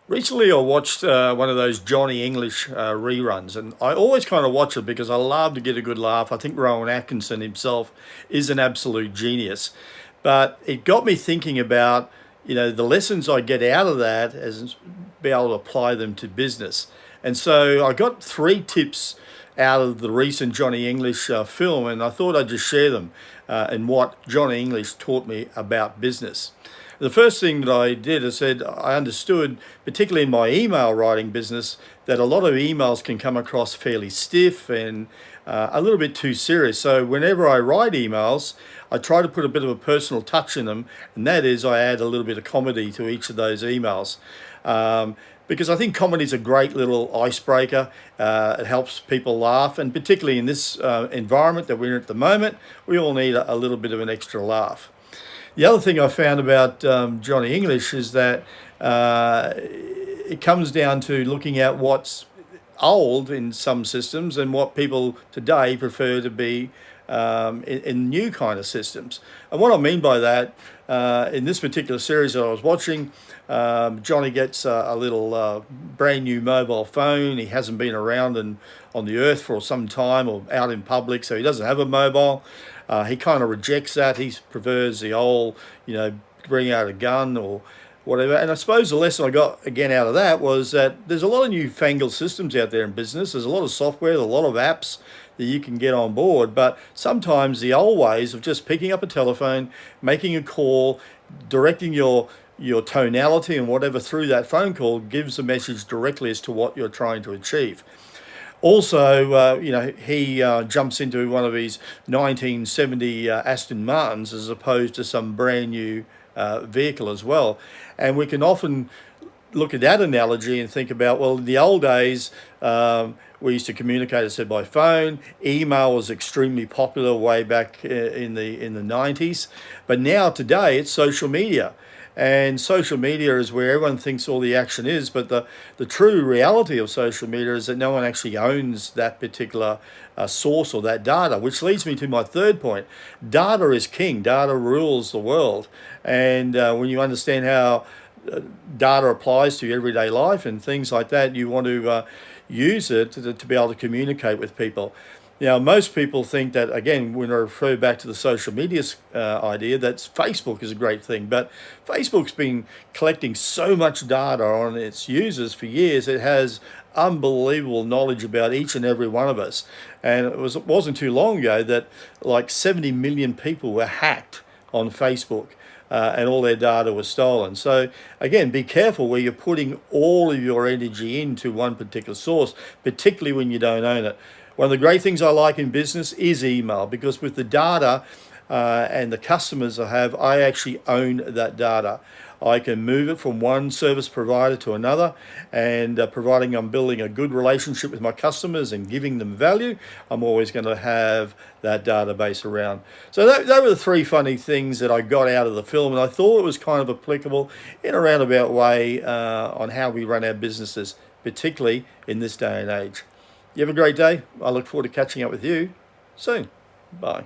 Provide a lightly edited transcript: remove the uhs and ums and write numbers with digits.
Recently, I watched one of those Johnny English reruns, and I always kind of watch it because I love to get a good laugh. I think Rowan Atkinson himself is an absolute genius, but it got me thinking about the lessons I get out of that as be able to apply them to business. And so I got three tips out of the recent Johnny English film, and I thought I'd just share them and what Johnny English taught me about business. The first thing that I did, I said, I understood, particularly in my email writing business, that a lot of emails can come across fairly stiff and a little bit too serious. So whenever I write emails, I try to put a bit of a personal touch in them, and that is I add a little bit of comedy to each of those emails. Because I think comedy is a great little icebreaker. It helps people laugh, and particularly in this environment that we're in at the moment, we all need a little bit of an extra laugh. The other thing I found about Johnny English is that it comes down to looking at what's old in some systems and what people today prefer to be in new kind of systems. And what I mean by that, in this particular series that I was watching, Johnny gets a little brand new mobile phone. He hasn't been around on the earth for some time or out in public, so he doesn't have a mobile. He kind of rejects that. He prefers the old, bring out a gun or whatever. And I suppose the lesson I got again out of that was that there's a lot of newfangled systems out there in business. There's a lot of software, a lot of apps that you can get on board. But sometimes the old ways of just picking up a telephone, making a call, directing your tonality and whatever through that phone call gives a message directly as to what you're trying to achieve. Also, he jumps into one of his 1970 Aston Martins as opposed to some brand new vehicle as well. And we can often look at that analogy and think about, well, in the old days, we used to communicate, as I said, by phone. Email was extremely popular way back in the 90s. But now, today, it's social media. And social media is where everyone thinks all the action is, but the true reality of social media is that no one actually owns that particular source or that data, which leads me to my third point. Data is king. Data rules the world. And when you understand how data applies to your everyday life and things like that, you want to use it to be able to communicate with people. Now, most people think that, again, when I refer back to the social media idea, that Facebook is a great thing. But Facebook's been collecting so much data on its users for years. It has unbelievable knowledge about each and every one of us. And it wasn't too long ago that like 70 million people were hacked on Facebook. And all their data was stolen. So again, be careful where you're putting all of your energy into one particular source, particularly when you don't own it. One of the great things I like in business is email, because with the data and the customers I have, I actually own that data. I can move it from one service provider to another, and providing I'm building a good relationship with my customers and giving them value, I'm always going to have that database around. So that were the three funny things that I got out of the film, and I thought it was kind of applicable in a roundabout way on how we run our businesses, particularly in this day and age. You have a great day. I look forward to catching up with you soon. Bye.